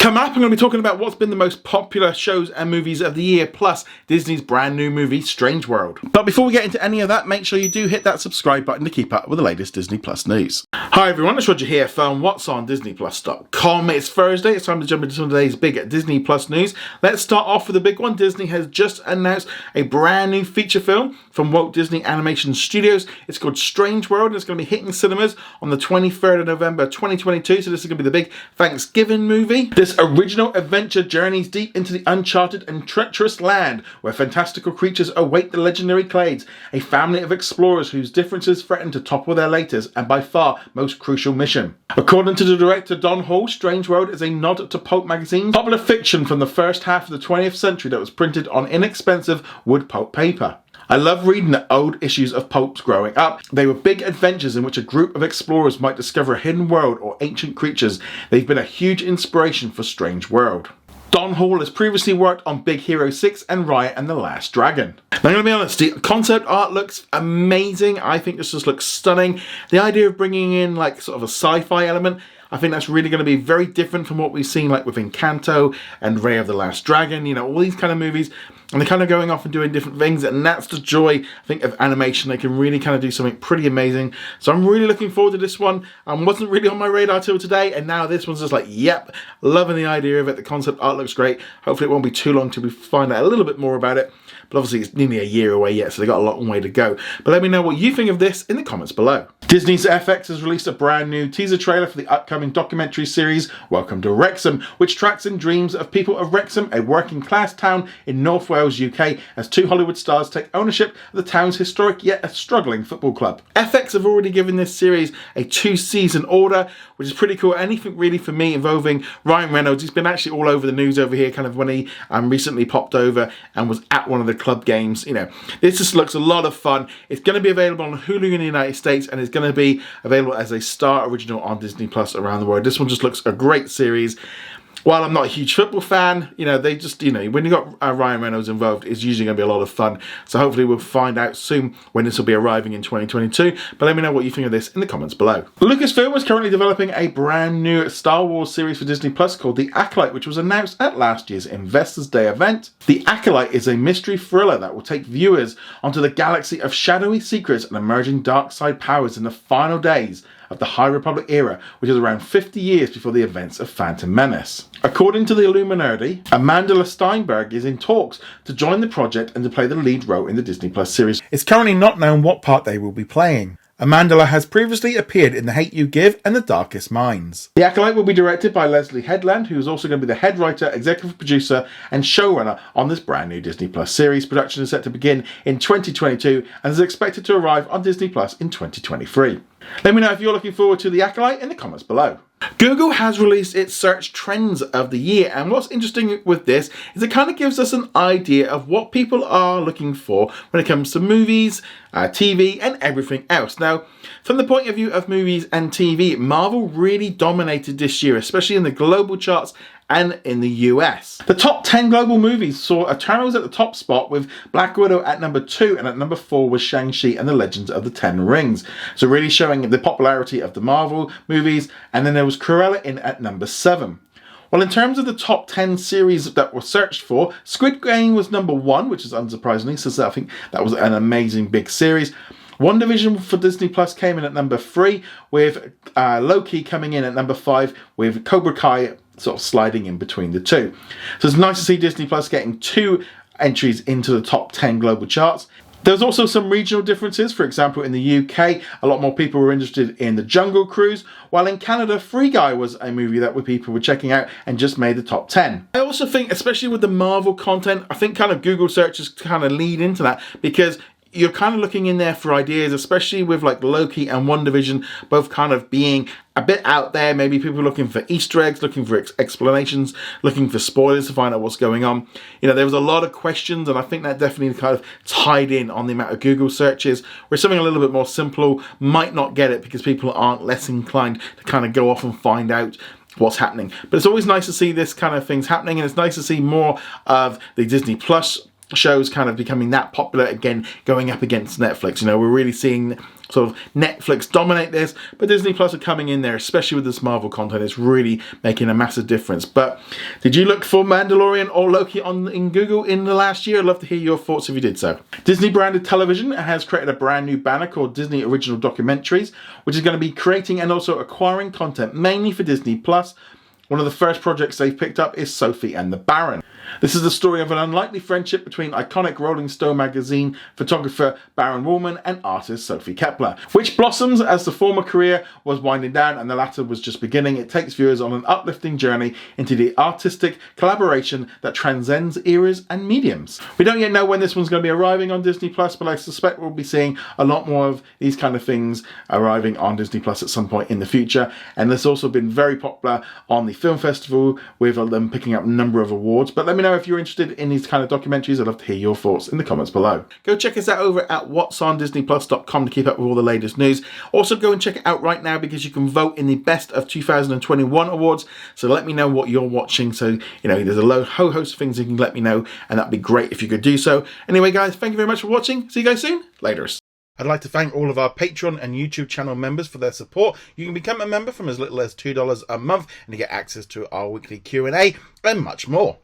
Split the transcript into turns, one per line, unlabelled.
Coming up, I'm going to be talking about what's been the most popular shows and movies of the year, plus Disney's brand new movie, Strange World. But before we get into any of that, make sure you do hit that subscribe button to keep up with the latest Disney Plus news. Hi everyone, it's Roger here from What's on DisneyPlus.com. It's Thursday, it's time to jump into some of today's big Disney Plus news. Let's start off with the big one. Disney has just announced a brand new feature film from Walt Disney Animation Studios. It's called Strange World, and it's going to be hitting cinemas on the 23rd of November 2022, so this is going to be the big Thanksgiving movie. This original adventure journeys deep into the uncharted and treacherous land where fantastical creatures await the legendary Clades, a family of explorers whose differences threaten to topple their latest and by far most crucial mission. According to the director Don Hall, Strange World is a nod to pulp magazine, popular fiction from the first half of the 20th century that was printed on inexpensive wood pulp paper. I love reading the old issues of pulps growing up. They were big adventures in which a group of explorers might discover a hidden world or ancient creatures. They've been a huge inspiration for Strange World. Don Hall has previously worked on Big Hero 6 and Riot and the Last Dragon. Now, I'm going to be honest, the concept art looks amazing. I think this just looks stunning. The idea of bringing in like sort of a sci-fi element, I think that's really going to be very different from what we've seen like with Encanto and Ray of the Last Dragon, you know, all these kind of movies. And they're kind of going off and doing different things, and that's the joy, I think, of animation. They can really kind of do something pretty amazing. So I'm really looking forward to this one. Wasn't really on my radar till today, and now this one's just like, yep, loving the idea of it. The concept art looks great. Hopefully it won't be too long till we find out a little bit more about it. But obviously it's nearly a year away yet, so they've got a long way to go. But let me know what you think of this in the comments below. Disney's FX has released a brand new teaser trailer for the upcoming documentary series, Welcome to Wrexham, which tracks in dreams of people of Wrexham, a working class town in North Wales, UK, as two Hollywood stars take ownership of the town's historic yet a struggling football club. FX have already given this series a 2-season order, which is pretty cool. Anything really for me involving Ryan Reynolds. He's been actually all over the news over here, kind of when he recently popped over and was at one of the club games. You know, this just looks a lot of fun. It's going to be available on Hulu in the United States, and it's going to be available as a Star original on Disney Plus around the world. This one just looks a great series. While I'm not a huge football fan, you know, they just, you know, when you got Ryan Reynolds involved, it's usually going to be a lot of fun. So hopefully we'll find out soon when this will be arriving in 2022. But let me know what you think of this in the comments below. Lucasfilm is currently developing a brand new Star Wars series for Disney Plus called The Acolyte, which was announced at last year's Investors Day event. The Acolyte is a mystery thriller that will take viewers onto the galaxy of shadowy secrets and emerging dark side powers in the final days of the High Republic era, which is around 50 years before the events of Phantom Menace. According to the Illuminati, Amandla Stenberg is in talks to join the project and to play the lead role in the Disney Plus series. It's currently not known what part they will be playing. Amandla has previously appeared in The Hate U Give and The Darkest Minds. The Acolyte will be directed by Leslie Headland, who is also going to be the head writer, executive producer and showrunner on this brand new Disney Plus series. Production is set to begin in 2022 and is expected to arrive on Disney Plus in 2023. Let me know if you're looking forward to The Acolyte in the comments below. Google has released its search trends of the year, and what's interesting with this is it kind of gives us an idea of what people are looking for when it comes to movies, TV and everything else. Now, from the point of view of movies and TV, Marvel really dominated this year, especially in the global charts and in the US. The top 10 global movies saw Eternals at the top spot, with Black Widow at number 2, and at number 4 was Shang-Chi and the Legends of the Ten Rings. So really showing the popularity of the Marvel movies, and then there was Cruella in at number 7. Well, in terms of the top 10 series that were searched for, Squid Game was number 1, which is unsurprisingly, so I think that was an amazing big series. WandaVision for Disney Plus came in at number 3, with Loki coming in at number 5, with Cobra Kai sort of sliding in between the two. So it's nice to see Disney Plus getting 2 entries into the top 10 global charts. There's also some regional differences. For example, in the UK, a lot more people were interested in The Jungle Cruise, while in Canada, Free Guy was a movie that people were checking out and just made the top 10. I also think, especially with the Marvel content, I think kind of Google searches kind of lead into that, because you're kind of looking in there for ideas, especially with like Loki and WandaVision both kind of being a bit out there. Maybe people are looking for Easter eggs, looking for explanations, looking for spoilers to find out what's going on. You know, there was a lot of questions, and I think that definitely kind of tied in on the amount of Google searches, where something a little bit more simple might not get it because people aren't less inclined to kind of go off and find out what's happening. But it's always nice to see this kind of things happening, and it's nice to see more of the Disney Plus shows kind of becoming that popular again, going up against Netflix. You know, we're really seeing sort of Netflix dominate this, but Disney Plus are coming in there, especially with this Marvel content. It's really making a massive difference. But did you look for Mandalorian or Loki in Google in the last year? I'd love to hear your thoughts if you did so. Disney branded television has created a brand new banner called Disney Original Documentaries, which is going to be creating and also acquiring content mainly for Disney Plus. One of the first projects they've picked up is Sophie and the Baron. This is the story of an unlikely friendship between iconic Rolling Stone magazine photographer Baron Woolman and artist Sophie Kepler, which blossoms as the former career was winding down and the latter was just beginning. It takes viewers on an uplifting journey into the artistic collaboration that transcends eras and mediums. We don't yet know when this one's going to be arriving on Disney Plus, but I suspect we'll be seeing a lot more of these kind of things arriving on Disney Plus at some point in the future. And this has also been very popular on the film festival, with them picking up a number of awards. But let me know if you're interested in these kind of documentaries. I'd love to hear your thoughts in the comments below. Go check us out over at whatsondisneyplus.com to keep up with all the latest news. Also go and check it out right now because you can vote in the Best of 2021 awards. So let me know what you're watching. So, there's a whole host of things you can let me know, and that'd be great if you could do so. Anyway, guys, thank you very much for watching. See you guys soon. Laters. I'd like to thank all of our Patreon and YouTube channel members for their support. You can become a member from as little as $2 a month and you get access to our weekly Q&A and much more.